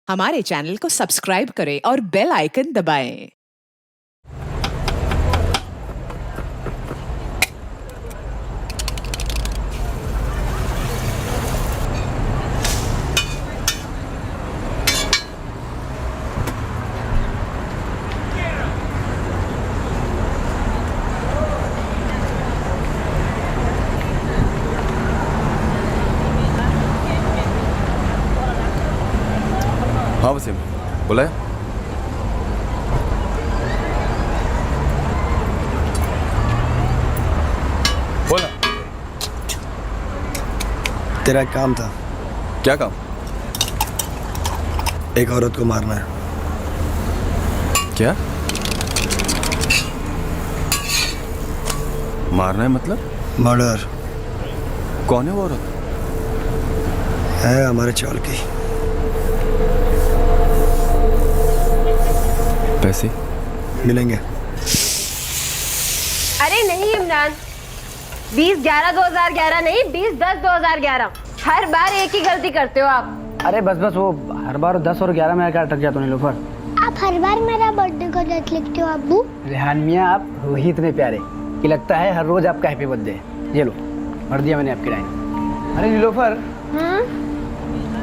हमारे चैनल को सब्सक्राइब करें और बेल आइकन दबाएं। हाँ वसीम, बोला है? बोला। तेरा एक काम था। क्या काम? एक औरत को मारना है। क्या मारना है? मतलब मर्डर कौन है वो औरत? है हमारे चाल की। पैसे मिलेंगे। अरे नहीं इमरान, 20/11/2011 नहीं, 20/10/2011। हर बार एक ही गलती करते हो आप। अरे बस बस, वो हर बार 10 और 11 में क्या अटक जाते हो नीलोफर। आप हर बार मेरा बर्थडे का डेट लिखते हो अब्बू। रेहान मियाँ, आप हो ही इतने प्यारे कि लगता है हर रोज आपका हैप्पी बर्थडे है। ये लो, भर दिया मैंने आपकी लाइन। अरे नीलोफर,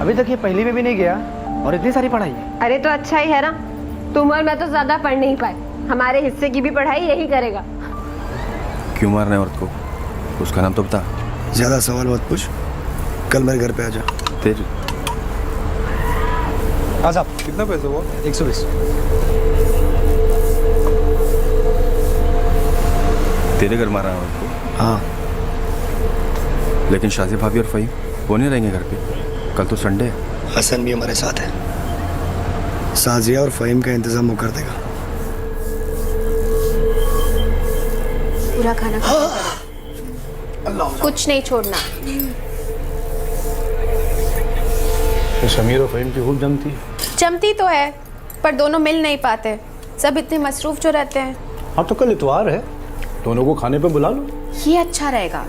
अभी तक ये पहली में भी नहीं गया और इतनी सारी पढ़ाई है। अरे तो अच्छा ही है ना, तुम और मैं तो ज्यादा पढ़ नहीं पाए। हमारे हिस्से की भी पढ़ाई यही करेगा। क्यों मारना है औरत को? उसका नाम तो बता। ज्यादा सवाल मत पूछ, कल मेरे घर पे आ जा। तेरे हाँ साहब। कितना पैसे हुआ? 120। तेरे घर मारा है औरत को? हाँ। लेकिन शाजी भाभी और फहीम वो नहीं रहेंगे घर पे? कल तो संडे है। हसन भी हमारे साथ है। साजिया और फहीम का इंतजाम वो कर देगा। पूरा खाना कुछ नहीं छोड़ना। तो समीर और फहीम की खूब जमती है। जमती तो है, पर दोनों मिल नहीं पाते। सब इतने मसरूफ जो रहते हैं। हाँ तो कल इतवार है, दोनों को खाने पे बुला लो। ये अच्छा रहेगा।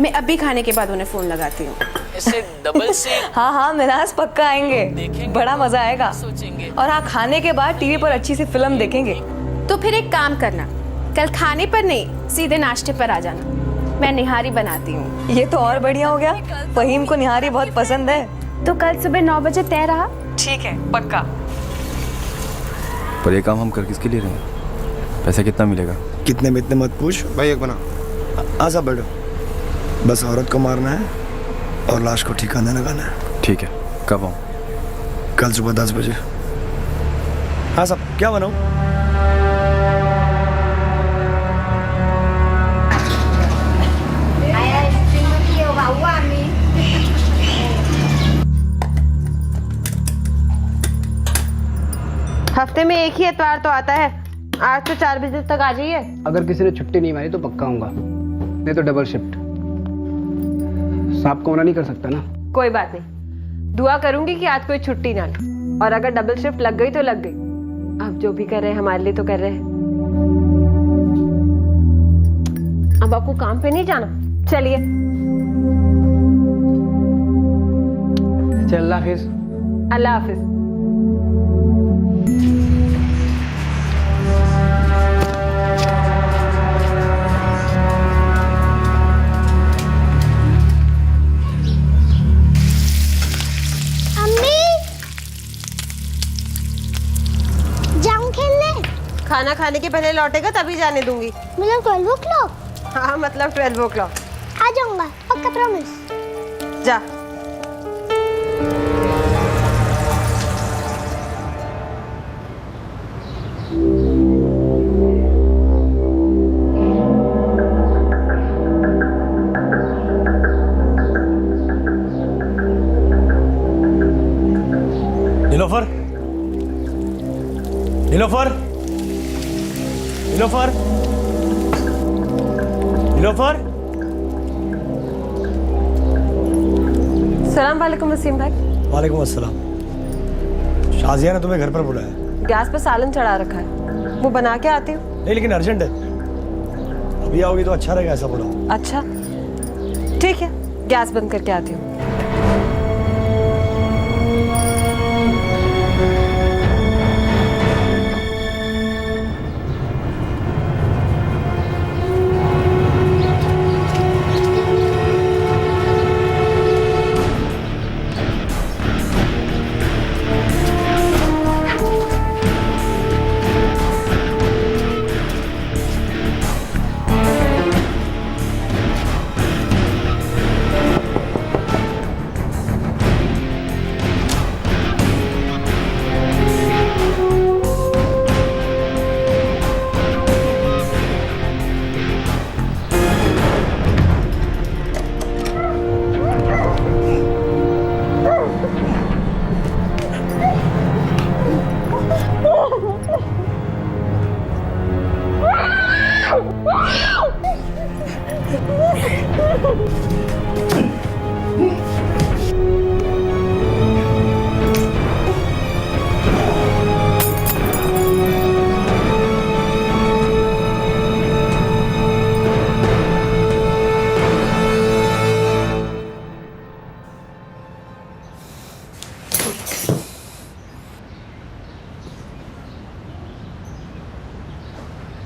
मैं अभी खाने के बाद उन्हें फोन लगाती हूँ। ऐसे डबल से हाँ हाँ मिनाज पक्का आएंगे, बड़ा मजा आएगा। और हाँ, खाने के बाद टीवी पर अच्छी सी फिल्म देखेंगे। तो फिर एक काम करना, कल खाने पर नहीं, सीधे नाश्ते पर आ जाना। मैं निहारी बनाती हूँ। ये तो और बढ़िया हो गया, फहीम को निहारी बहुत पसंद है। तो कल सुबह 9 बजे तय रहा। ठीक है, पक्का। पर ये काम हम कर किसके लिए रहे हैं? पैसा कितना मिलेगा? कितने में इतने मत पूछ भाई, एक बना। हाँ साहब बैठो। बस औरत को मारना है और लाश को ठिकाने लगाना है। ठीक है, कब आऊँ? कल सुबह 10 बजे। हाँ साहब, क्या बनाऊँ? हफ्ते में एक ही इतवार तो आता है। आज तो 4 बजे तक आ जाइए। अगर किसी ने छुट्टी नहीं मारी तो पक्का आऊंगा, नहीं तो डबल शिफ्ट। सांप को मना नहीं कर सकता ना। कोई बात नहीं, दुआ करूंगी कि आज कोई छुट्टी ना ले। और अगर डबल शिफ्ट लग गई तो लग गई। अब जो भी कर रहे हैं हमारे लिए तो कर रहे हैं। अब आपको काम पे नहीं जाना, चलिए। चल, अल्लाह हाफिज। अल्लाह हाफिज। अम्मी, जाऊं खेलने? खाना खाने के पहले लौटेगा तभी जाने दूंगी। मतलब 12 o'clock? हाँ मतलब 12 o'clock। आ जाऊंगा पक्का, प्रॉमिस। जा। नीलोफर, नीलोफर, नीलोफर, नीलोफर। सलाम वालेकुम वसीम भाई। वालेकुम अस्सलाम। शाजिया ने तुम्हें घर पर बुलाया। गैस पर सालन चढ़ा रखा है, वो बना के आती हूँ। नहीं लेकिन अर्जेंट है, अभी आओगी तो अच्छा रहेगा। ऐसा बोला। अच्छा ठीक है, गैस बंद करके आती हूँ।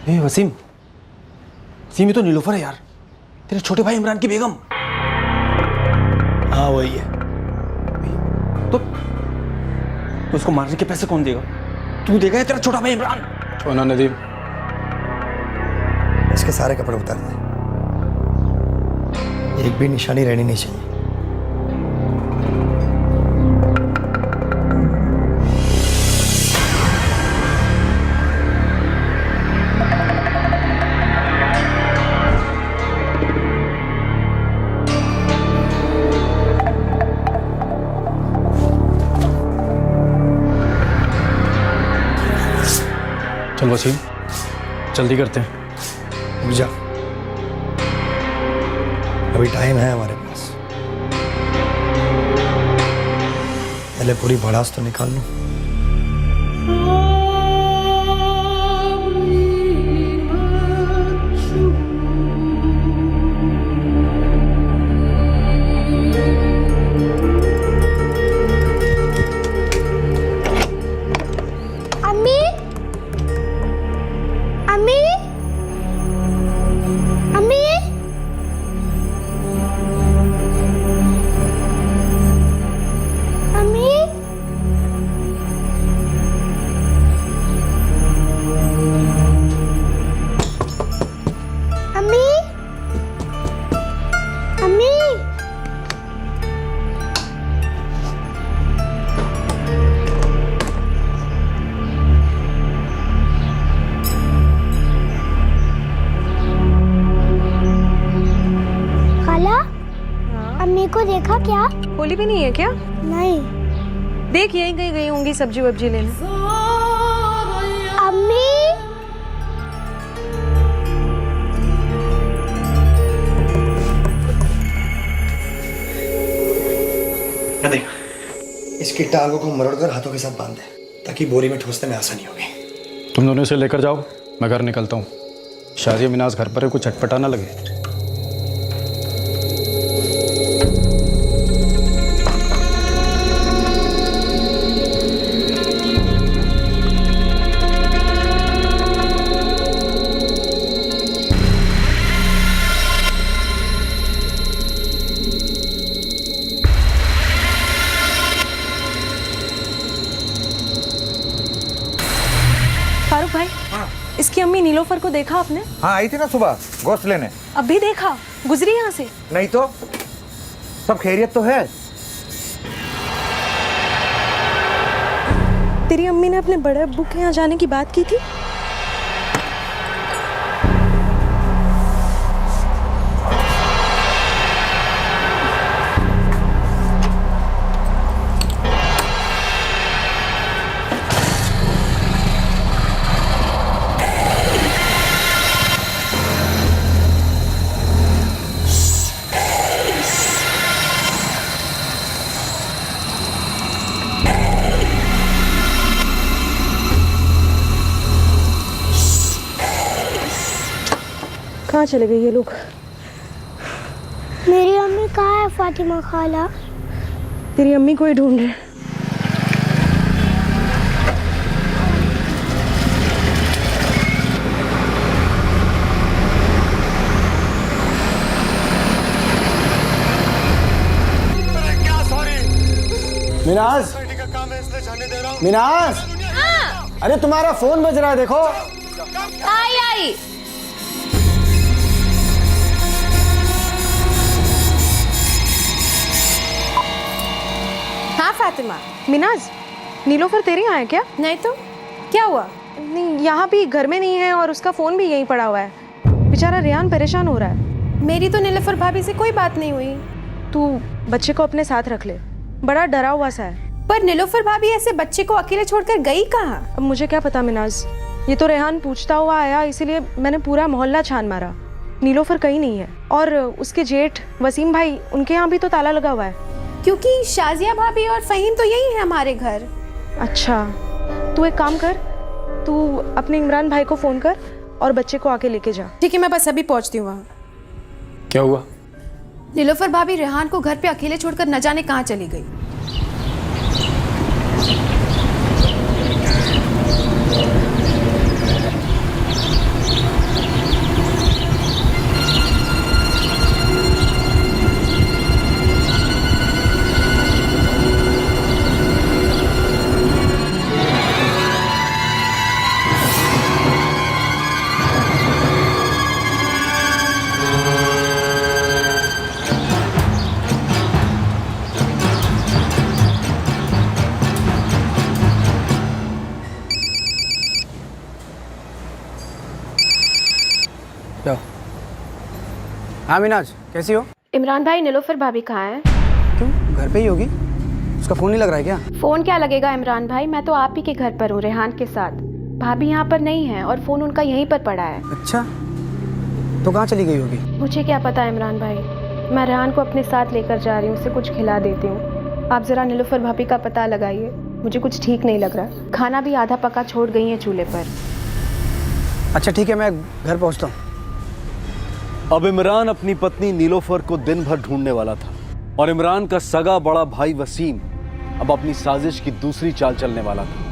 ए वसीम, वसीम ये तो नीलोफर है यार, तेरे छोटे भाई इमरान की बेगम। हाँ वही है। तो उसको मारने के पैसे कौन देगा? तू देगा या तेरा छोटा भाई इमरान? छोना नदीम, इसके सारे कपड़े उतार दे, एक भी निशानी रहनी नहीं चाहिए। चल वसीम, जल्दी करते हैं। रुक जा, अभी टाइम है हमारे पास, पहले पूरी भड़ास तो निकाल लूं। अम्मी, अम्मी, अम्मी, अम्मी, अम्मी, अम्मी, खाला, अम्मी को देखा क्या? होली भी नहीं है क्या? नहीं। देख यहीं कहीं गई होंगी सब्जी वब्जी लेने। अम्मी, इसकी टांगों को मरोड़कर हाथों के साथ बांध दे, ताकि बोरी में ठूसने में आसानी होगी। तुम दोनों इसे लेकर जाओ, मैं घर निकलता हूँ। शाजिया मिनाज घर पर है, कुछ चटपटा ना लगे। फारूक भाई, इसकी अम्मी नीलोफर को देखा आपने? हाँ आई थी ना सुबह गोश्त लेने। अभी देखा? गुजरी यहाँ से? नहीं तो सब खैरियत तो है। तेरी अम्मी ने अपने बड़े अब्बू के यहाँ जाने की बात की थी? कहाँ चले गए ये लोग? मेरी अम्मी कहाँ है फातिमा खाला? तेरी अम्मी को ही ढूंढ रहे। मिनाज, मिनाज, अरे तुम्हारा फोन बज रहा है, देखो। आई। हाँ फातिमा। मिनाज, नीलोफर तेरे यहाँ है क्या? नहीं तो क्या हुआ? नहीं, यहाँ भी घर में नहीं है और उसका फोन भी यहीं पड़ा हुआ है। बेचारा रेहान परेशान हो रहा है। मेरी तो नीलोफर भाभी से कोई बात नहीं हुई। तू बच्चे को अपने साथ रख ले, बड़ा डरा हुआ सा है। पर नीलोफर भाभी ऐसे बच्चे को अकेले छोड़कर गई कहाँ? अब मुझे क्या पता मिनाज, ये तो रेहान पूछता हुआ आया, इसीलिए मैंने पूरा मोहल्ला छान मारा। नीलोफर कहीं नहीं है। और उसके जेठ वसीम भाई, उनके यहाँ भी तो ताला लगा हुआ है। क्योंकि शाजिया भाभी और फहीम तो यही है हमारे घर। अच्छा, तू एक काम कर, तू अपने इमरान भाई को फोन कर और बच्चे को आके लेके जा। ठीक है, मैं बस अभी पहुंचती हूँ वहाँ। क्या हुआ? नीलोफर भाभी रेहान को घर पे अकेले छोड़कर न जाने कहाँ चली गई। जाओ। हाँ मिनाज, कैसी हो? इमरान भाई, नीलोफर भाभी कहाँ है? क्यों, घर पे ही होगी? उसका फ़ोन नहीं लग रहा है क्या? फ़ोन क्या लगेगा इमरान भाई, मैं तो आप ही के घर पर हूँ रेहान के साथ। भाभी यहाँ पर नहीं है और फ़ोन उनका यहीं पर पड़ा है। अच्छा, तो कहाँ चली गई होगी? मुझे क्या पता इमरान भाई, मैं रेहान को अपने साथ लेकर जा रही हूँ, उसे कुछ खिला देती हूँ। आप ज़रा नीलोफर भाभी का पता लगाइए, मुझे कुछ ठीक नहीं लग रहा। खाना भी आधा पका छोड़ गई है चूल्हे पर। अच्छा ठीक है, मैं घर पहुँचता हूँ। अब इमरान अपनी पत्नी नीलोफर को दिन भर ढूंढने वाला था और इमरान का सगा बड़ा भाई वसीम अब अपनी साजिश की दूसरी चाल चलने वाला था।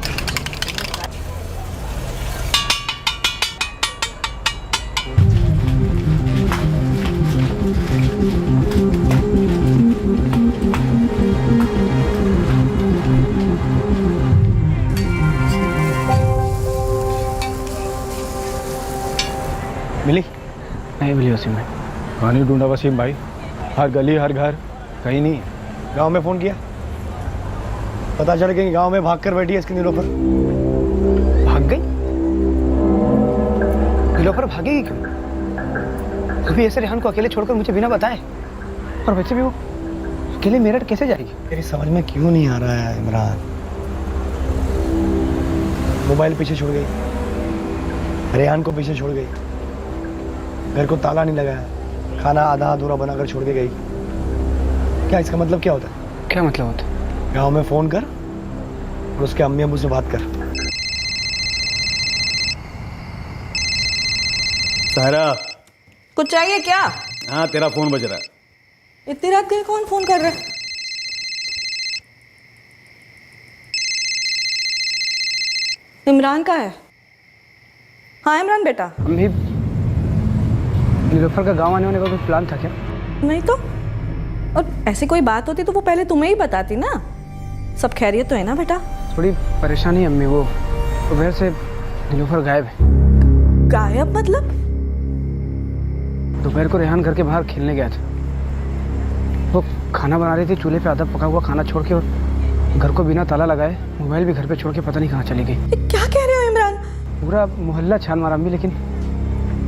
मिली? नहीं मिली वसीम भाई। कहाँ नहीं ढूंढा वसीम भाई? हर गली हर घर, कहीं नहीं। गांव में फ़ोन किया, पता चल गया कि गांव में भाग कर बैठी है इसकी नीलोफर। भाग गई? नीलोफर भागेगी क्यों? अभी ऐसे रेहान को अकेले छोड़कर मुझे बिना बताए, और वैसे भी वो अकेले मेरठ कैसे जाएगी? तेरी समझ में क्यों नहीं आ रहा है इमरान? मोबाइल पीछे छोड़ गई, रेहान को पीछे छोड़ गई, घर को ताला नहीं लगाया, खाना आधा अधूरा बनाकर छोड़ के गई। क्या इसका मतलब क्या होता है? क्या मतलब होता है? गांव में फ़ोन कर और उसके अम्मी अब्बू से बात कर। सहरा, कुछ चाहिए क्या? हाँ तेरा फोन बज रहा है। इतनी रात गए कौन फोन कर रहा है? इमरान का है? हाँ इमरान बेटा। अम्मी, नीलोफर का गांव आने वाने का कोई प्लान था क्या? नहीं तो, और ऐसी कोई बात होती तो वो पहले तुम्हें ही बताती ना। सब खैरियत तो है ना बेटा? थोड़ी परेशानी है अम्मी, वो दोपहर से नीलोफर गायब है। गायब मतलब? दोपहर को रेहान घर के बाहर खेलने गया था। वो खाना बना रही थी चूल्हे पे आधा पका हुआ खाना छोड़ के, और घर को बिना ताला लगाए मोबाइल भी घर पे छोड़ के पता नहीं कहाँ चली गई। क्या कह रहे हो इमरान? पूरा मोहल्ला छान मारा अम्मी, लेकिन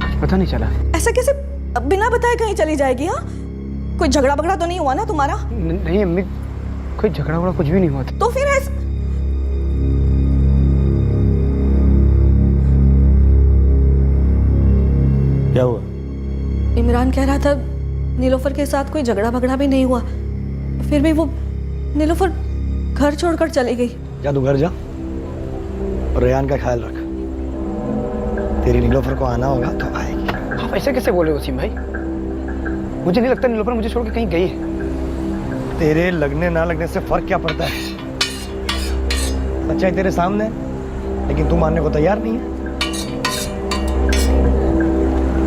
कुछ पता नहीं चला। ऐसा कैसे बिना बताए कहीं चली जाएगी? हाँ, कोई झगड़ा बगड़ा तो नहीं हुआ ना तुम्हारा? नहीं अम्मी, कोई झगड़ा वगड़ा कुछ भी नहीं हुआ था। तो फिर ऐसा क्या हुआ? इमरान कह रहा था नीलोफर के साथ कोई झगड़ा भगड़ा भी नहीं हुआ, फिर भी वो नीलोफर घर छोड़कर चली गई। जा तू घर जा और रेहान का ख्याल रख। तेरी नीलोफर को आना होगा तो आएगी। आप ऐसे कैसे बोले वसीम भाई? मुझे नहीं लगता नीलोफर मुझे छोड़ के कहीं गई है। तेरे लगने ना लगने से फर्क क्या पड़ता है? सच्चाई तेरे सामने है, लेकिन तू मानने को तैयार नहीं है।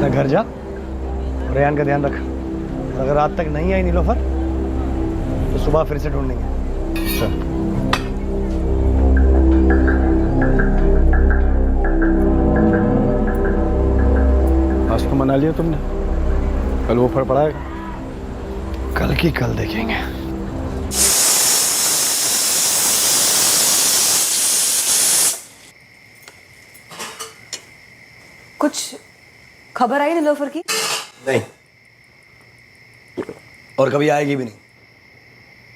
ना घर जा और रेहान का ध्यान रख। अगर रात तक नहीं आई नीलोफर तो सुबह फिर से ढूंढेंगे। अच्छा। आज तो मना लिया तुमने, कल वो फड़ पड़ा है। कल की कल देखेंगे। कुछ खबर आई नीलोफर की? नहीं, और कभी आएगी भी नहीं।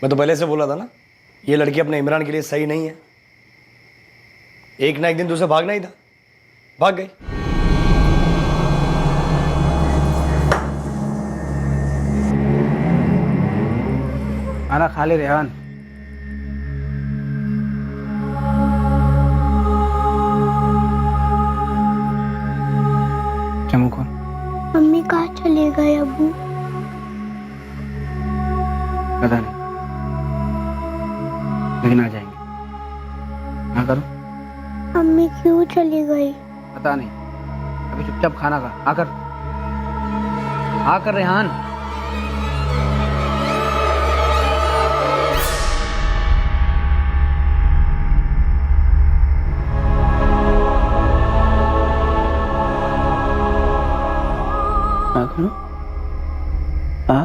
मैं तो पहले से बोला था ना, ये लड़की अपने इमरान के लिए सही नहीं है। एक ना एक दिन तुझसे भागना ही था, भाग गई। खाना खा ले रेहान। जम्मू कौन? मम्मी कहाँ चले गए अबू? पता नहीं, लेकिन आ जाएंगे। हाँ करो। मम्मी क्यों चली गई? पता नहीं, अभी चुपचाप खाना खा। आकर आकर रेहान। हाँ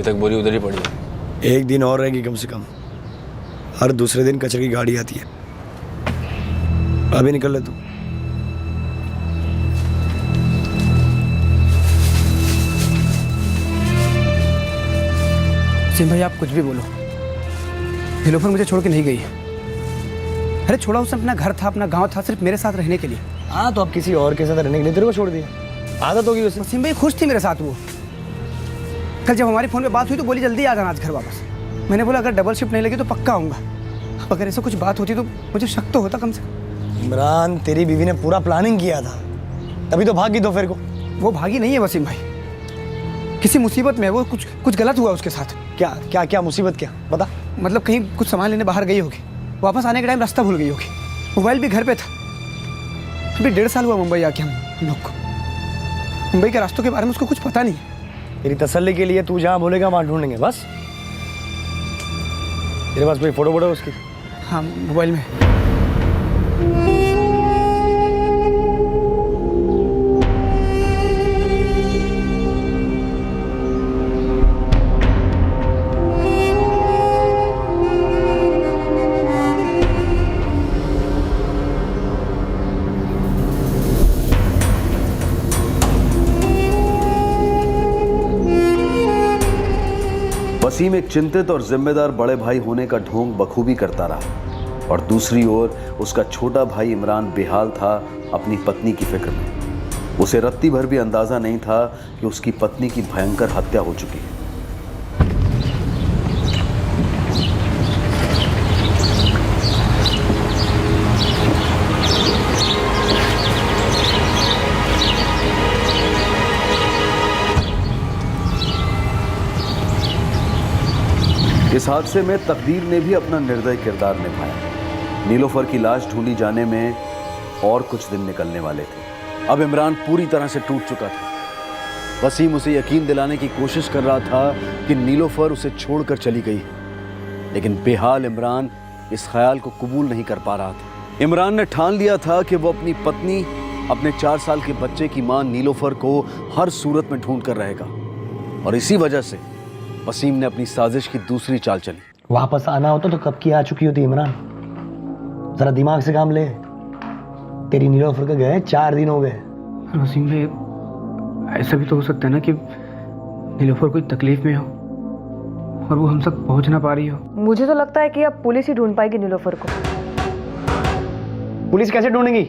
अभी तक बोरी उधर ही पड़ी है। एक दिन और रहेगी कम से कम। हर दूसरे दिन कचरे की गाड़ी आती है। अभी निकल ले तू। सिम भाई आप कुछ भी बोलो, नीलोफर मुझे छोड़ के नहीं गई है। अरे छोड़ा उसने अपना घर था, अपना गांव था, सिर्फ मेरे साथ रहने के लिए। हाँ तो अब किसी और के साथ रहने के लिए तेरे को छोड़ दिया। आदत होगी उसे। सिम भाई खुश थी मेरे साथ वो। कल जब हमारी फ़ोन पे बात हुई तो बोली जल्दी आ जाना आज घर वापस। मैंने बोला अगर डबल शिफ्ट नहीं लगी तो पक्का आऊँगा। अब अगर ऐसा कुछ बात होती तो मुझे शक तो होता कम से कम। इमरान तेरी बीवी ने पूरा प्लानिंग किया था, तभी तो भागी दोपहर को। वो भागी नहीं है वसीम भाई, किसी मुसीबत में है वो। कुछ गलत हुआ उसके साथ। क्या क्या क्या मुसीबत क्या बता। मतलब कहीं कुछ सामान लेने बाहर गई होगी, वापस आने के टाइम रास्ता भूल गई होगी। मोबाइल भी घर पे था। अभी 1.5 साल हुआ मुंबई आके हम लोग को। मुंबई के रास्तों के बारे में उसको कुछ पता नहीं है। तेरी तसल्ली के लिए तू जहाँ बोलेगा वहाँ ढूंढेंगे बस। तेरे पास कोई फोटो वोटो उसकी? हाँ मोबाइल में। वसीम एक चिंतित और जिम्मेदार बड़े भाई होने का ढोंग बखूबी करता रहा और दूसरी ओर उसका छोटा भाई इमरान बेहाल था अपनी पत्नी की फिक्र में। उसे रत्ती भर भी अंदाजा नहीं था कि उसकी पत्नी की भयंकर हत्या हो चुकी है। इस हादसे में तकदीर ने भी अपना निर्दयी किरदार निभाया। नीलोफर की लाश ढूंढी जाने में और कुछ दिन निकलने वाले थे। अब इमरान पूरी तरह से टूट चुका था। वसीम उसे यकीन दिलाने की कोशिश कर रहा था कि नीलोफर उसे छोड़कर चली गई, लेकिन बेहाल इमरान इस ख्याल को कबूल नहीं कर पा रहा था। इमरान ने ठान लिया था कि वो अपनी पत्नी, अपने 4 साल के बच्चे की मां नीलोफर को हर सूरत में ढूंढ कर रहेगा और इसी वजह से वसीम ने अपनी साजिश की दूसरी चाल चली। वापस आना होता तो कब की आ चुकी होती इमरान। जरा दिमाग से काम ले। तेरी नीलोफर के गए 4 दिन हो गए। वसीम भाई ऐसा भी तो हो सकता है ना कि नीलोफर कोई तकलीफ में हो और वो हम तक पहुंच ना पा रही हो। मुझे तो लगता है कि अब पुलिस ही ढूंढ पाएगी नीलोफर को। पुलिस कैसे ढूंढेगी?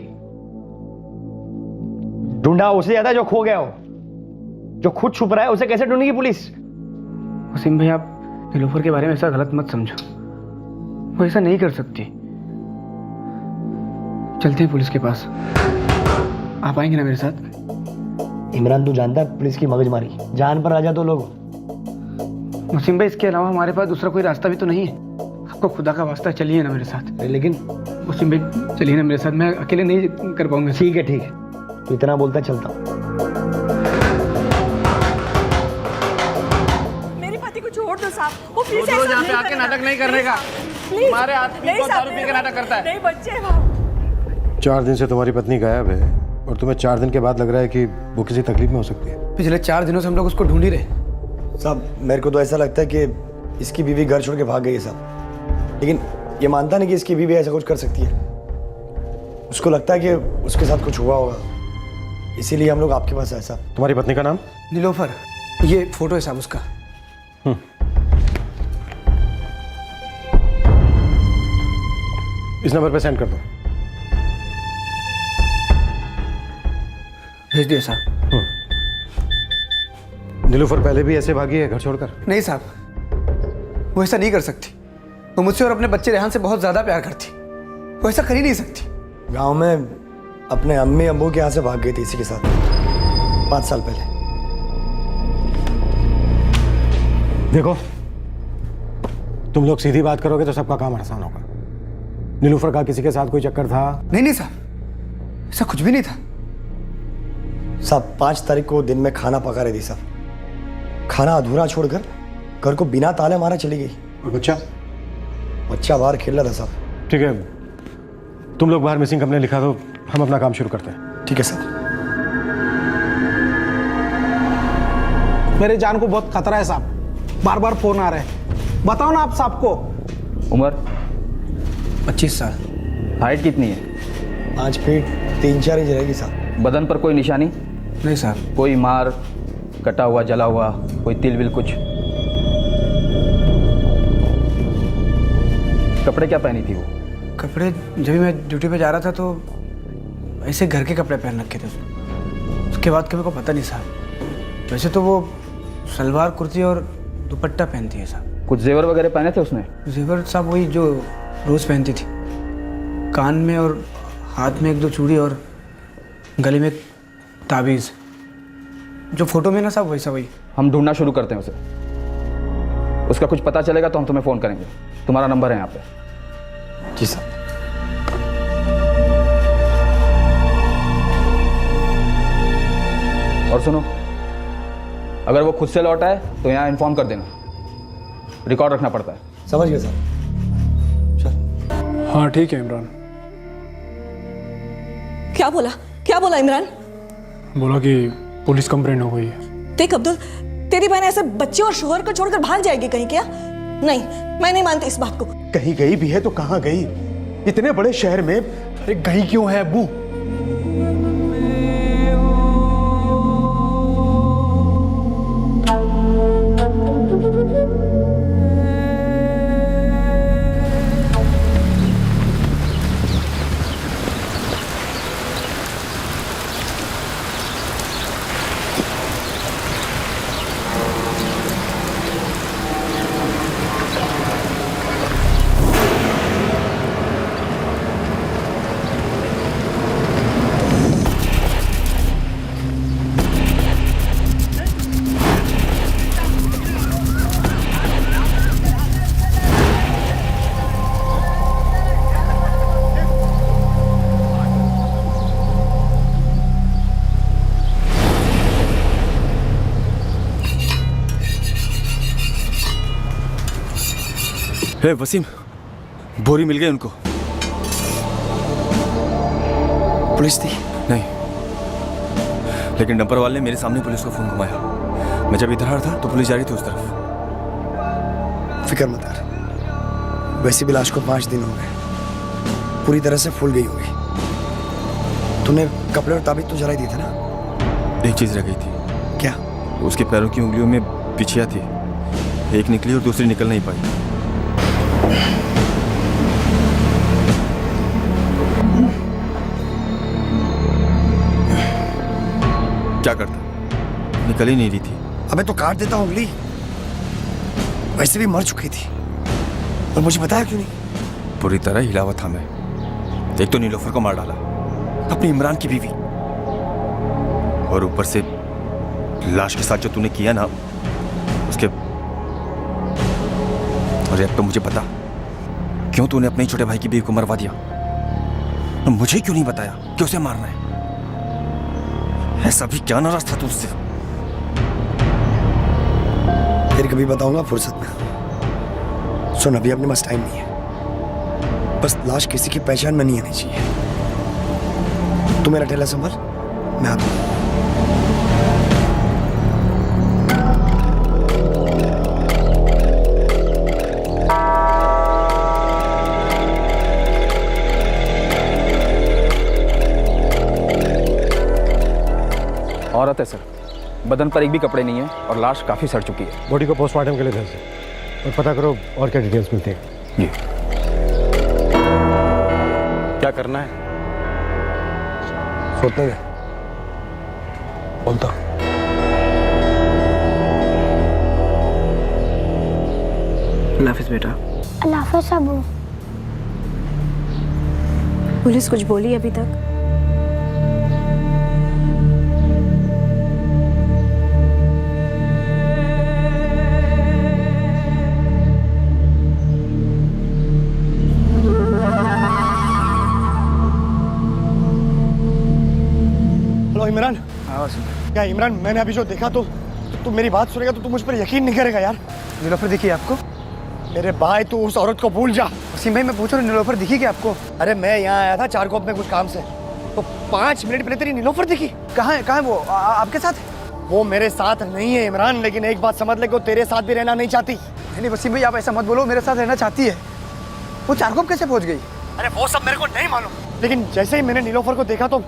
ढूंढा उसे ज्यादा जो खो गया हो, जो खुद छुप रहा है उसे कैसे ढूंढेगी पुलिस? वसीम भाई आप नीलोफर के बारे में ऐसा गलत मत समझो, वो ऐसा नहीं कर सकती। चलते हैं पुलिस के पास, आप आएंगे ना मेरे साथ? इमरान तू जानता है पुलिस की मगजमारी, जान पर आ जा तो लोग। वसीम भाई इसके अलावा हमारे पास दूसरा कोई रास्ता भी तो नहीं है। आपको खुदा का वास्ता चलिए ना मेरे साथ। लेकिन वसीम भाई चलिए ना मेरे साथ, मैं अकेले नहीं कर पाऊंगा। ठीक है तो इतना बोलता चलता हूँ। छोड़ दो साहब, वो प्लीज रोज यहाँ पे आके नाटक नहीं करने का। हमारे आदमी को दारू पी के नाटक करता है। नहीं बच्चे 4 दिन से तुम्हारी पत्नी गायब है और तुम्हें 4 दिन के बाद लग रहा है कि वो किसी तकलीफ में हो सकती है। पिछले 4 दिनों से हम लोग उसको ढूंढ ही रहे। साहब मेरे को तो ऐसा लगता है कि इसकी बीवी घर छोड़ के भाग गई है साहब, लेकिन ये मानता नहीं कि इसकी बीवी ऐसा कुछ कर सकती है। उसको लगता है कि उसके साथ कुछ हुआ होगा, इसीलिए हम लोग आपके पास आए साहब। तुम्हारी पत्नी का नाम? नीलोफर। ये फोटो है साहब उसका। इस नंबर पे सेंड कर दो। भेज दिया साहब। नीलोफर पहले भी ऐसे भागी है घर छोड़कर? नहीं साहब, वो ऐसा नहीं कर सकती। वो मुझसे और अपने बच्चे रेहान से बहुत ज्यादा प्यार करती, वो ऐसा कर ही नहीं सकती। गांव में अपने अम्मी अब्बू के यहाँ से भाग गई थी इसी के साथ 5 साल पहले। देखो तुम लोग सीधी बात करोगे तो सबका काम आसान होगा। नीलोफर का किसी के साथ कोई चक्कर था? नहीं साहब, ऐसा कुछ भी नहीं था। साहब 5 तारीख को दिन में खाना पका रही थी साहब, खाना अधूरा छोड़कर घर को बिना ताले मारा चली गई। और बच्चा? बच्चा बाहर खेल रहा था साहब। ठीक है, तुम लोग बाहर मिसिंग कंप्लेन लिखा दो, हम अपना काम शुरू करते हैं। ठीक है साहब। मेरे जान को बहुत खतरा है साहब, बार बार फोन आ रहा है। बताओ ना आप साहब को। उम्र 25 साल। हाइट कितनी है? 5 फीट 3-4 इंच रहेगी साहब। बदन पर कोई निशानी? नहीं साहब। कोई मार, कटा हुआ, जला हुआ, कोई तिल विल कुछ? कपड़े क्या पहनी थी वो? कपड़े जब भी मैं ड्यूटी पे जा रहा था तो ऐसे घर के कपड़े पहन रखे थे उसने। उसके बाद कभी को पता नहीं साहब। वैसे तो वो सलवार कुर्ती और दुपट्टा पहनती है साहब। कुछ जेवर वगैरह पहने थे उसने? जेवर साहब वही जो रोज़ पहनती थी, कान में और हाथ में 1-2 चूड़ी और गले में एक ताबीज़। जो फोटो में ना साहब वैसा वही। हम ढूंढना शुरू करते हैं उसे। उसका कुछ पता चलेगा तो हम तुम्हें फ़ोन करेंगे। तुम्हारा नंबर है यहाँ पे। जी साहब। और सुनो, अगर वो खुद से लौट आए तो यहाँ इन्फॉर्म कर देना। रिकॉर्ड रखना पड़ता है। समझ गए साहब। चल। हाँ ठीक है इमरान। क्या बोला इमरान? बोला कि पुलिस कंप्लेंट हो गई है। देख अब्दुल, तेरी बहन ऐसे बच्चे और शोहर को छोड़कर भाग जाएगी कहीं क्या? नहीं, मैं नहीं मानती इस बात को। कहीं गई भी है तो कहाँ गई? इतने बड़े शहर में अरे गई क्यों है अब्बू? हे वसीम, बोरी मिल गई उनको? पुलिस थी? नहीं, लेकिन डंपर वाले ने मेरे सामने पुलिस को फोन घुमाया। मैं जब इधर आ रहा था तो पुलिस जा रही थी उस तरफ। फिक्र मत कर, वैसे भी लाश को 5 दिन हो गए, पूरी तरह से फूल गई होगी। तूने कपड़े और ताबीज तो जलाई दी थी ना? एक चीज रह गई थी। क्या? उसके पैरों की उंगलियों में बिछिया थी। एक निकली और दूसरी निकल नहीं पाई। क्या करता? निकल ही नहीं रही थी। अबे तो काट देता उंगली, वैसे भी मर चुकी थी। और मुझे बताया क्यों नहीं? पूरी तरह हिला हुआ था मैं। एक तो नीलोफर को मार डाला, अपनी इमरान की बीवी, और ऊपर से लाश के साथ जो तूने किया ना उसके। और एक तो मुझे बता, क्यों तूने अपने छोटे भाई की बीवी को मरवा दिया? मुझे क्यों नहीं बताया कि उसे मारना है? ऐसा भी क्या नाराज था तुझसे? फिर कभी बताऊंगा फुर्सत में। सुन, अभी अपने पास टाइम नहीं है। बस लाश किसी की पहचान में नहीं आनी चाहिए। तू मेरा ठेला संभाल, मैं आता हूं। औरत है सर, बदन पर एक भी कपड़े नहीं है और लाश काफी सड़ चुकी है। बॉडी को पोस्टमार्टम के लिए भेज दे और पता करो और क्या डिटेल्स मिलती है। जी। क्या करना है? सोचने दे, बोलता हूं। अल्लाह हाफिज़ बेटा। अल्लाह हाफ़िज़ अबू। पुलिस कुछ बोली अभी तक? हेलो इमरान। हाँ क्या इमरान, मैंने अभी जो देखा तो तू मेरी बात सुनेगा तो तू मुझ पर यकीन नहीं करेगा यार। नीलोफर दिखी आपको? मेरे भाई तू उस औरत को भूल जा। वसीम भाई मैं पूछ रहा हूँ, नीलोफर दिखी क्या आपको? अरे मैं यहाँ आया था चारकोप में कुछ काम से, तो 5 मिनट पहले तेरी नीलोफर दिखी। कहाँ है वो? आपके साथ? वो मेरे साथ नहीं है इमरान, लेकिन एक बात समझ ले कि वो तेरे साथ भी रहना नहीं चाहती। नहीं वसीम भाई, आप ऐसा मत बोलो, मेरे साथ रहना चाहती है। वो चारकोप कैसे पहुंच गई? अरे वो सब मेरे को नहीं मालूम, लेकिन जैसे ही मैंने नीलोफर को देखा तो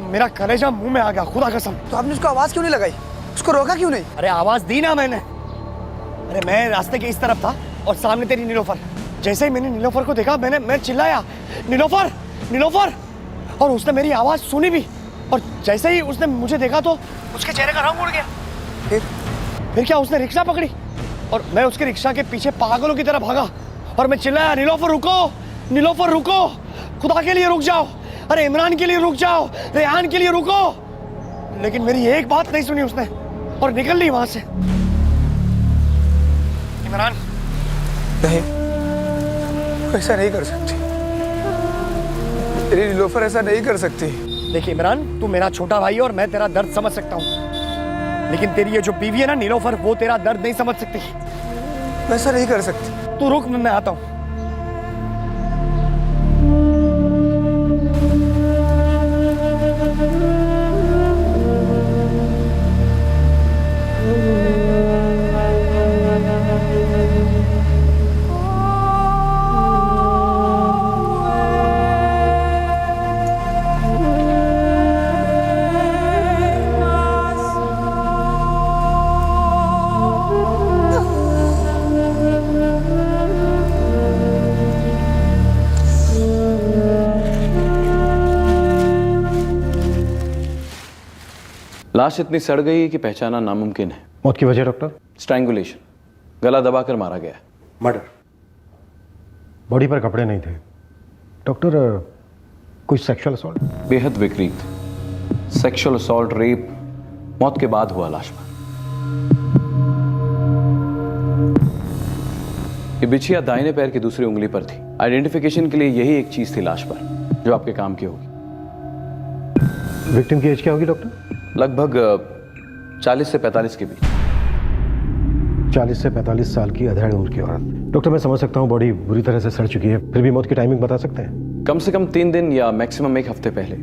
मेरा कलेजा मुंह में आ गया, खुदा कसम। तो आपने उसको आवाज क्यों नहीं लगाई? उसको रोका क्यों नहीं? अरे आवाज दी ना मैंने। अरे मैं रास्ते के इस तरफ था और सामने तेरी नीलोफर। जैसे ही मैंने नीलोफर को देखा मैं चिल्लाया, नीलोफर नीलोफर, और उसने मेरी आवाज सुनी भी। और जैसे ही उसने मुझे देखा तो उसके चेहरे का रंग उड़ गया। फिर क्या, उसने रिक्शा पकड़ी और मैं उसके रिक्शा के पीछे पागलों की तरह भागा और मैं चिल्लाया, नीलोफर रुको, नीलोफर रुको, खुदा के लिए रुक जाओ, अरे इमरान के लिए रुक जाओ, रेहान के लिए रुको। लेकिन मेरी एक बात नहीं सुनी उसने और निकल ली वहां से। इमरान नहीं, ऐसा नहीं कर सकती, तेरी नीलोफर ऐसा नहीं कर सकती। देखिए इमरान, तू मेरा छोटा भाई है और मैं तेरा दर्द समझ सकता हूँ, लेकिन तेरी ये जो बीवी है ना नीलोफर, वो तेरा दर्द नहीं समझ सकती। ऐसा नहीं कर सकती। तू रुक, मैं आता हूँ। लाश इतनी सड़ गई है कि पहचाना नामुमकिन है। मौत की वजह डॉक्टर? स्ट्रैंगुलेशन, गला दबाकर मारा गया है। मर्डर? बॉडी पर कपड़े नहीं थे डॉक्टर, कोई सेक्सुअल असॉल्ट? बेहद विपरीत, सेक्सुअल असॉल्ट, रेप मौत के बाद हुआ लाश पर। ये बिछिया दाहिने पैर की दूसरी उंगली पर थी। आइडेंटिफिकेशन के लिए यही एक चीज थी लाश पर जो आपके काम की होगी। विक्टिम की एज क्या होगी डॉक्टर? लगभग 40 से 45 के बीच। 40 से 45 साल की अधेड़ उम्र की औरत। डॉक्टर मैं समझ सकता हूँ बॉडी बुरी तरह से सड़ चुकी है, फिर भी मौत की टाइमिंग बता सकते हैं? कम से कम 3 दिन या मैक्सिमम 1 हफ्ते पहले।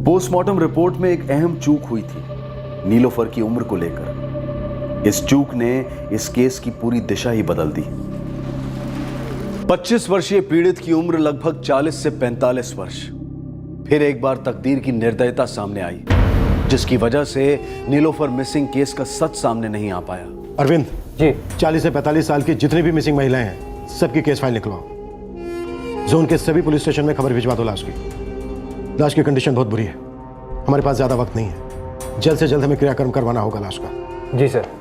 पोस्टमार्टम रिपोर्ट में एक अहम चूक हुई थी नीलोफर की उम्र को लेकर। इस चूक ने इस केस की पूरी दिशा ही बदल दी। 25 वर्षीय पीड़ित की उम्र लगभग 40 से 45 वर्ष। फिर एक बार तकदीर की निर्दयता सामने आई, जिसकी वजह से नीलोफर मिसिंग केस का सच सामने नहीं आ पाया। अरविंद जी, 40 से 45 साल की जितनी भी मिसिंग महिलाएं हैं सबकी केस फाइल निकलवाओ। जोन के सभी पुलिस स्टेशन में खबर भिजवा दो लाश की। लाश की कंडीशन बहुत बुरी है, हमारे पास ज्यादा वक्त नहीं है, जल्द से जल्द हमें क्रियाक्रम करवाना होगा लाश का। जी सर।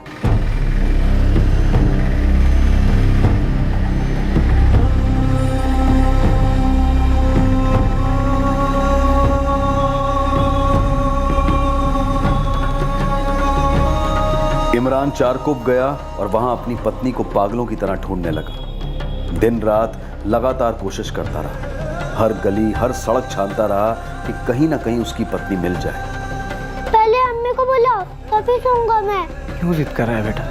इमरान चारकोप गया और वहां अपनी पत्नी को पागलों की तरह ढूंढने लगा। दिन रात लगातार कोशिश करता रहा, हर गली हर सड़क छानता रहा कि कहीं ना कहीं उसकी पत्नी मिल जाए। पहले अम्मी को बुलाओ तभी सोऊंगा मैं। क्यों जिद कर रहा है बेटा?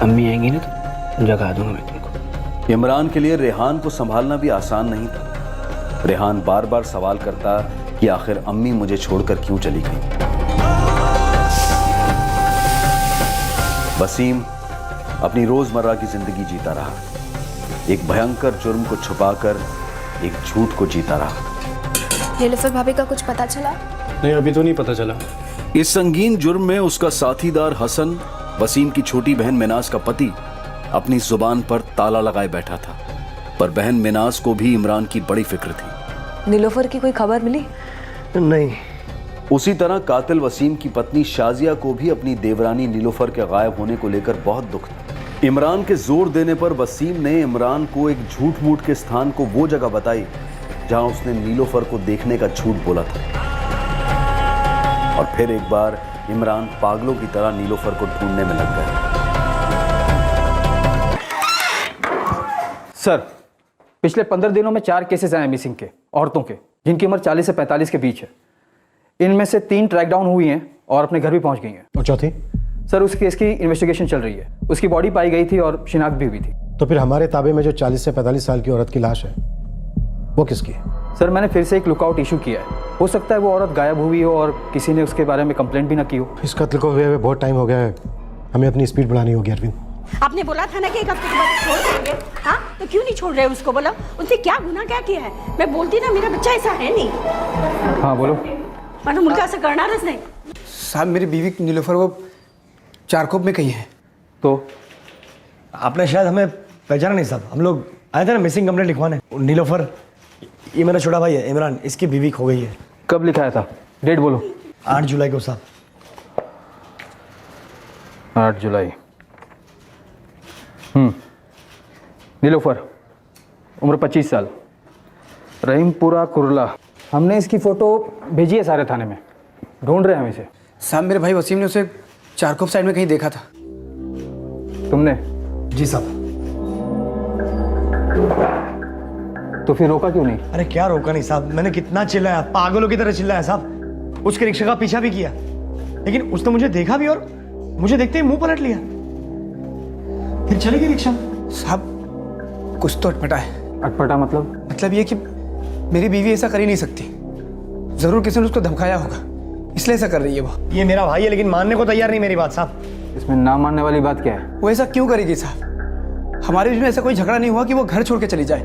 अम्मी आएंगी ना तो जगा दूंगा मैं तुमको। इमरान के लिए रेहान को संभालना भी आसान नहीं था। रेहान बार बार सवाल करता कि आखिर अम्मी मुझे छोड़कर क्यों चली गई। वसीम अपनी रोजमर्रा की जिंदगी जीता रहा, एक भयंकर जुर्म को छुपाकर एक झूठ को जीता रहा। नीलोफर भाभी का कुछ पता चला? नहीं, अभी तो नहीं पता चला। इस संगीन जुर्म में उसका साथीदार हसन, वसीम की छोटी बहन मिनाज का पति, अपनी जुबान पर ताला लगाए बैठा था। पर बहन मिनाज को भी इमरान की बड़ी फिक्र थी। नीलोफर की कोई खबर मिली? नहीं। उसी तरह कातिल वसीम की पत्नी शाजिया को भी अपनी देवरानी नीलोफर के गायब होने को लेकर बहुत दुख था। इमरान के जोर देने पर वसीम ने इमरान को एक झूठ मूठ के स्थान को वो जगह बताई जहां उसने नीलोफर को देखने का झूठ बोला था। और फिर एक बार इमरान पागलों की तरह नीलोफर को ढूंढने में लग गया। सर, पिछले 15 दिनों में 4 केसेस आए मिसिंग के, औरतों के, जिनकी उम्र 40 से 45 के बीच है। इनमें से 3 ट्रैक डाउन हुई हैं और अपने घर भी पहुंच गई हैं। और चौथी? सर, उस केस की इन्वेस्टिगेशन चल रही है। उसकी बॉडी पाई गई थी और शिनाख्त भी हुई थी। तो फिर हमारे ताबे में जो 40 से 45 साल की औरत की लाश है वो किसकी है? सर, मैंने फिर से एक लुकआउट इशू किया है। हो सकता है वो औरत गायब हुई हो और किसी ने उसके बारे में कंप्लेंट भी ना की हो। इस कत्ल को हुए बहुत टाइम हो गया है, हमें अपनी स्पीड बढ़ानी होगी अरविंद। आपने बोला था ना कि एक हफ्ते के बाद छोड़ देंगे, हाँ? तो क्यों नहीं छोड़ रहे उसको? बोला उनसे क्या गुनाह क्या किया है? मैं बोलती ना मेरा बच्चा ऐसा है नहीं। हाँ बोलो। मतलब मुल्का ऐसा करना नहीं। साहब मेरी बीवी नीलोफर वो चारकोप में कहीं है। तो आपने शायद हमें पहचाना नहीं साहब, हम लोग आए थे ना मिसिंग कंप्लेंट लिखवाने। नीलोफर, ये मेरा छोटा भाई है इमरान, इसकी बीवी खो गई है। कब लिखाया था? डेट बोलो। 8 जुलाई को साहब। 8 जुलाई। नीलोफर, उम्र 25 साल, रहीमपुरा कुरला। हमने इसकी फ़ोटो भेजी है सारे थाने में, ढूंढ रहे हैं हम इसे। साहब मेरे भाई वसीम ने उसे चारकोप साइड में कहीं देखा था। तुमने? जी साहब। तो फिर रोका क्यों नहीं? अरे क्या रोका नहीं साहब, मैंने कितना चिल्लाया, पागलों की तरह चिल्लाया साहब। उसके रिक्शा का पीछा भी किया, लेकिन उसने मुझे देखा भी और मुझे देखते ही मुंह पलट लिया, फिर चली गई रिक्शा। साहब कुछ तो अटपटा है। अटपटा मतलब? मतलब ये कि मेरी बीवी ऐसा कर ही नहीं सकती, जरूर किसी ने उसको धमकाया होगा, इसलिए ऐसा कर रही है वो। ये मेरा भाई है लेकिन मानने को तैयार नहीं मेरी बात साहब। इसमें ना मानने वाली बात क्या है? वो ऐसा क्यों करेगी साहब? हमारे बीच में ऐसा कोई झगड़ा नहीं हुआ कि वो घर छोड़ के चली जाए,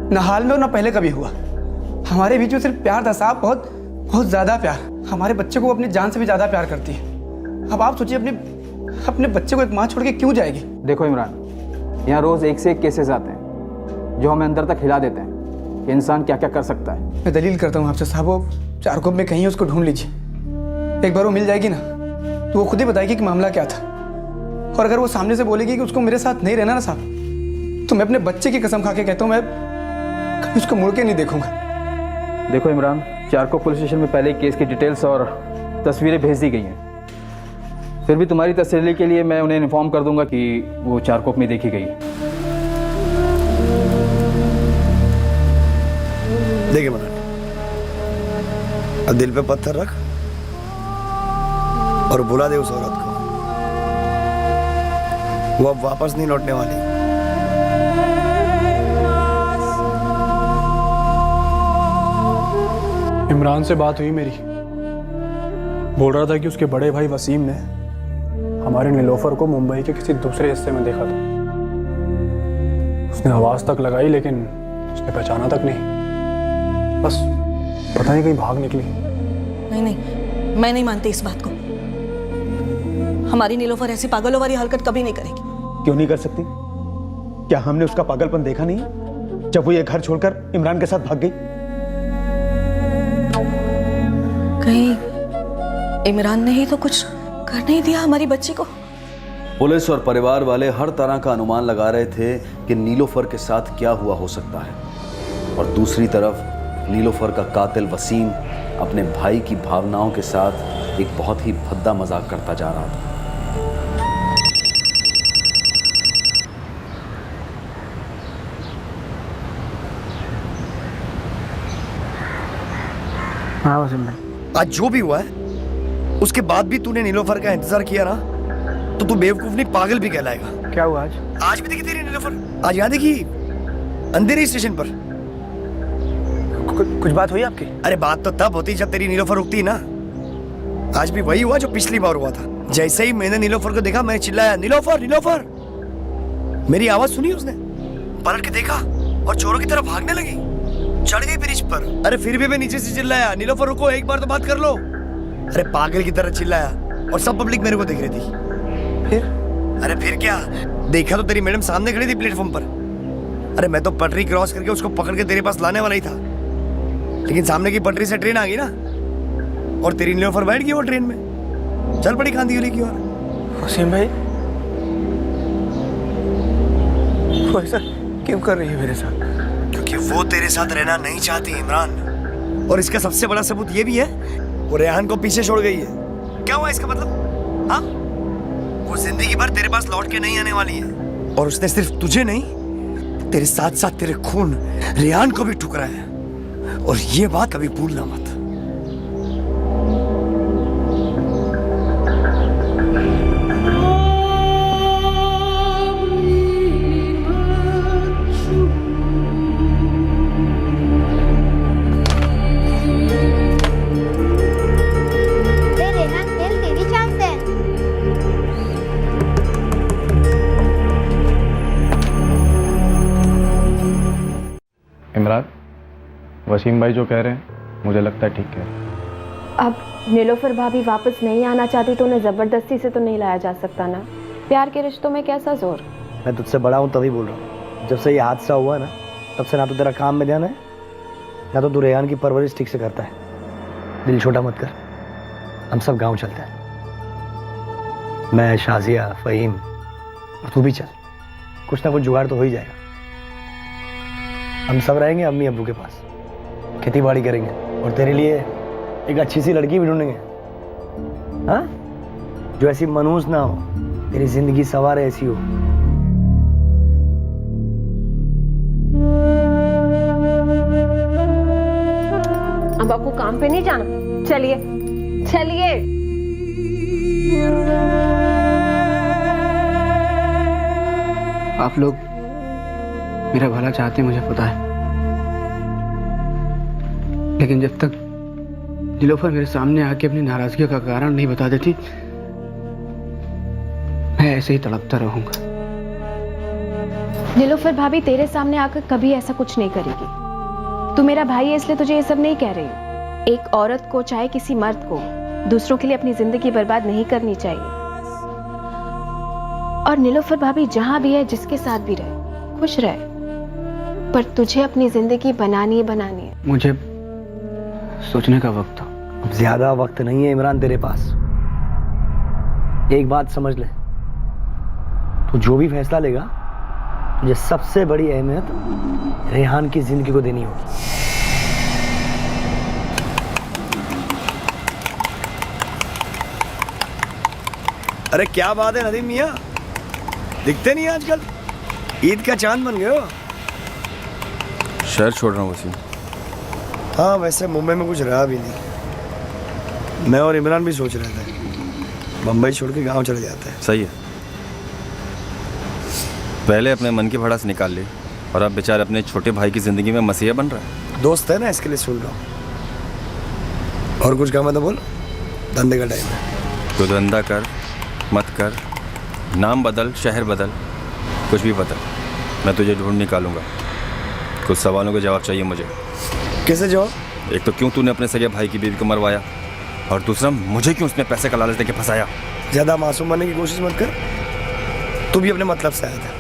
ना हाल में और ना पहले कभी हुआ। हमारे बीच में सिर्फ प्यार था साहब, बहुत बहुत ज्यादा प्यार। हमारे बच्चे को अपनी जान से भी ज्यादा प्यार करती है। अब आप सोचिए अपने बच्चे को एक माँ छोड़ के क्यों जाएगी? देखो इमरान, यहाँ रोज एक से एक केसेस आते हैं जो हमें अंदर तक हिला देते हैं कि इंसान क्या क्या कर सकता है। मैं दलील करता हूँ आपसे साहब, वो चारकोप में कहीं उसको ढूंढ लीजिए। एक बार वो मिल जाएगी ना तो वो खुद ही बताएगी कि मामला क्या था। और अगर वो सामने से बोलेगी कि उसको मेरे साथ नहीं रहना ना साहब, तो मैं अपने बच्चे की कसम खा के कहता हूँ मैं कभी उसको मुड़ के नहीं देखूंगा। देखो इमरान, चारकोप पुलिस स्टेशन में पहले केस की डिटेल्स और तस्वीरें भेज दी गई हैं। फिर भी तुम्हारी तसल्ली के लिए मैं उन्हें इन्फॉर्म कर दूंगा कि वो चारकोप में देखी गई। देखिए मनान, अब दिल पे पत्थर रख और बुला दे उस औरत को, वो अब वापस नहीं लौटने वाली। इमरान से बात हुई मेरी, बोल रहा था कि उसके बड़े भाई वसीम ने हमारे नीलोफर को मुंबई के किसी दूसरे हिस्से में देखा था। उसने आवाज तक लगाई लेकिन उसने पहचाना तक नहीं, बस पता नहीं कहीं भाग निकली। नहीं नहीं, मैं नहीं मानती इस बात को। हमारी नीलोफर ऐसी पागलों वाली हरकत कभी नहीं करेगी। क्यों नहीं कर सकती? क्या हमने उसका पागलपन देखा नहीं जब वो ये घर छोड़कर इमरान के साथ भाग गई? कहीं इमरान ने ही तो कुछ कर नहीं दिया हमारी बच्ची को? पुलिस और परिवार वाले हर तरह का अनुमान लगा रहे थे कि नीलोफर के साथ क्या हुआ हो सकता है। और दूसरी तरफ नीलोफर का कातिल वसीम अपने भाई की भावनाओं के साथ एक बहुत ही भद्दा मजाक करता जा रहा था। हाँ वसीम भाई, आज जो भी हुआ है उसके बाद भी तूने नीलोफर का इंतजार किया ना, तो तू बेवकूफ नहीं पागल भी कहलाएगा। क्या हुआ आज? आज भी देखी तेरी नीलोफर, आज यहाँ देखी अंधेरी स्टेशन पर। कुछ बात हुई आपकी? अरे बात तो तब होती जब तेरी नीलोफर रुकती ना। आज भी वही हुआ जो पिछली बार हुआ था। जैसे ही मैंने नीलोफर को देखा मैं चिल्लाया, नीलोफर नीलोफर। मेरी आवाज सुनी उसने, पलट के देखा और चोरों की तरफ भागने लगी, चढ़ गई ब्रिज पर। अरे फिर भी मैं नीचे से चिल्लाया, नीलोफर रुको, एक बार तो बात कर लो। अरे पागल की तरह चिल्लाया और सब पब्लिक मेरे को देख रही थी। फिर? अरे फिर क्या, देखा तो तेरी मैडम सामने खड़ी थी प्लेटफॉर्म पर। अरे मैं तो पटरी क्रॉस करके उसको पकड़ के तेरे पास लाने वाला ही था, लेकिन सामने की पटरी से ट्रेन आ गई ना, और तेरी नीलोफर बैठ गई वो ट्रेन में, चल पड़ी कांदियोली की ओर। वसीम भाई वो ऐसा क्यों कर रही है मेरे साथ? क्योंकि वो तेरे साथ रहना नहीं चाहती इमरान, और इसका सबसे बड़ा सबूत ये भी है वो रेहान को पीछे छोड़ गई है। क्या हुआ इसका मतलब? हाँ, वो जिंदगी भर तेरे पास लौट के नहीं आने वाली है, और उसने सिर्फ तुझे नहीं तेरे साथ साथ तेरे खून रेहान को भी ठुकराया है। और ये बात कभी भूलना मत। वसीम भाई जो कह रहे हैं मुझे लगता है ठीक कह रहे हैं। अब नीलोफर भाभी वापस नहीं आना चाहती तो उन्हें ज़बरदस्ती से तो नहीं लाया जा सकता ना। प्यार के रिश्तों में कैसा जोर। मैं तुझसे बड़ा हूँ तभी बोल रहा हूँ। जब से ये हादसा हुआ ना तब से ना तो तेरा काम में ध्यान है ना तो तू रेहान की परवरिश ठीक से करता है। दिल छोटा मत कर, हम सब गांव चलते हैं। मैं, शाजिया, फ़हीम और तू भी चल, कुछ ना कुछ जुगाड़ तो हो ही जाएगा। हम सब रहेंगे अम्मी अब्बू के पास, खेती बाड़ी करेंगे और तेरे लिए एक अच्छी सी लड़की भी ढूंढेंगे, हाँ, जो ऐसी मनहूस ना हो, तेरी जिंदगी सवारे ऐसी हो। अब आपको काम पे नहीं जाना, चलिए चलिए। आप लोग मेरा भला चाहते हैं, मुझे पता है, लेकिन जब तक नीलोफर मेरे सामने आके अपनी नाराजगी का कारण नहीं बता देती, मैं ऐसे ही तड़पता रहूंगा। नीलोफर भाभी तेरे सामने आकर कभी ऐसा कुछ नहीं करेगी। तू मेरा भाई है इसलिए तुझे ये सब नहीं कह रही हूँ। एक औरत को, चाहे किसी मर्द को, दूसरों के लिए अपनी जिंदगी बर्बाद नहीं करनी चाहिए। और नीलोफर भाभी जहां भी है, जिसके साथ भी रहे, खुश रहे, पर तुझे अपनी जिंदगी बनानी है। मुझे सोचने का वक्त था। अब ज्यादा वक्त नहीं है इमरान तेरे पास। एक बात समझ ले, तू जो भी फैसला लेगा तुझे सबसे बड़ी अहमियत रेहान की जिंदगी को देनी होगी। अरे क्या बात है नदीम मियां, दिखते नहीं आजकल, ईद का चांद बन गए हो। शहर छोड़ रहा हूँ वसीम। हाँ, वैसे मुंबई में कुछ रहा भी नहीं। मैं और इमरान भी सोच रहे थे मुंबई छोड़ के गांव चले जाते हैं। सही है, पहले अपने मन की भड़ास निकाल ली और अब बेचारे अपने छोटे भाई की जिंदगी में मसीहा बन रहा है। दोस्त है ना, इसके लिए सुन रहा हूँ। और कुछ काम है तो बोल, धंधे का टाइम है। तो धंधा कर मत कर, नाम बदल, शहर बदल, कुछ भी बदल, मैं तुझे ढूंढ निकालूंगा। कुछ सवालों के जवाब चाहिए मुझे। कैसे जवाब? एक तो क्यों तूने अपने सगे भाई की बीवी को मरवाया, और दूसरा मुझे क्यों उसने पैसे का लालच देके फंसाया। ज्यादा मासूम बनने की कोशिश मत कर, तू भी अपने मतलब से आया था।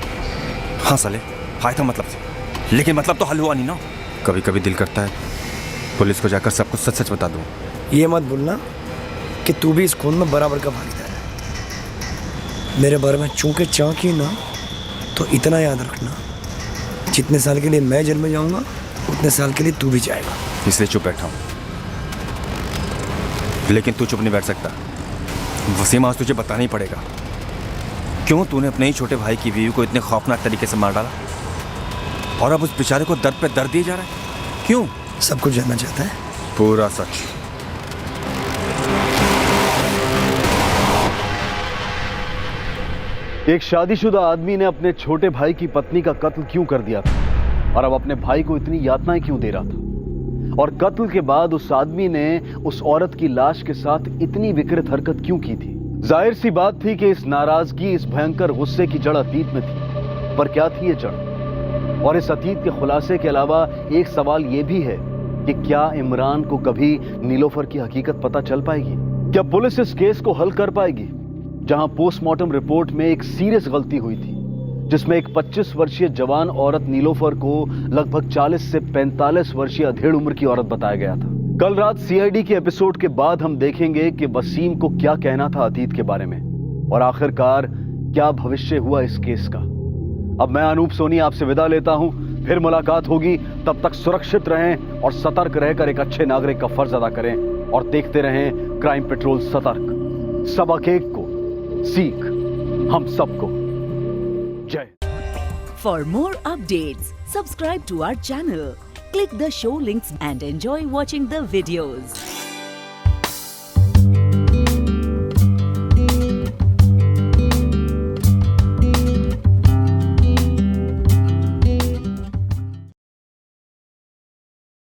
हाँ साले, आया था मतलब से, लेकिन मतलब तो हल हुआ नहीं ना। कभी कभी दिल करता है पुलिस को जाकर सब कुछ सच सच बता दूं। ये मत भूलना कि तू भी इस खून में बराबर का भागीदार है। मेरे बारे में चूंकि चाकी ना, तो इतना याद रखना, जितने साल के लिए मैं जेल में जाऊंगा उतने साल के लिए तू भी जाएगा। इसलिए चुप बैठा हूं, लेकिन तू चुप नहीं बैठ सकता। वसीम, आज तुझे बताना ही पड़ेगा, क्यों तूने अपने ही छोटे भाई की बीवी को इतने खौफनाक तरीके से मार डाला, और अब उस बेचारे को दर्द पे दर्द दिया जा रहा है। क्यों? सब कुछ जानना चाहता है? पूरा सच। एक शादीशुदा आदमी ने अपने छोटे भाई की पत्नी का कत्ल क्यों कर दिया था, और अब अपने भाई को इतनी यातनाएं क्यों दे रहा था, और कत्ल के बाद उस आदमी ने उस औरत की लाश के साथ इतनी विकृत हरकत क्यों की थी। जाहिर सी बात थी कि इस नाराजगी, इस भयंकर गुस्से की जड़ अतीत में थी, पर क्या थी ये जड़? और इस अतीत के खुलासे के अलावा एक सवाल यह भी है कि क्या इमरान को कभी नीलोफर की हकीकत पता चल पाएगी? क्या पुलिस इस केस को हल कर पाएगी, जहां पोस्टमार्टम रिपोर्ट में एक सीरियस गलती हुई थी, जिसमें एक 25 वर्षीय जवान औरत नीलोफर को लगभग 40 से 45 वर्षीय अधेड़ उम्र की औरत बताया गया था। कल रात सीआईडी के एपिसोड के बाद हम देखेंगे कि वसीम को क्या कहना था अतीत के बारे में, और आखिरकार क्या भविष्य हुआ इस केस का। अब मैं अनूप सोनी आपसे विदा लेता हूं, फिर मुलाकात होगी। तब तक सुरक्षित रहें और सतर्क रहकर एक अच्छे नागरिक का फर्ज अदा करें, और देखते रहें क्राइम पेट्रोल सतर्क। सबक एक को सीख हम सबको। जय। For more updates, subscribe to our channel, click the show links and enjoy watching the videos.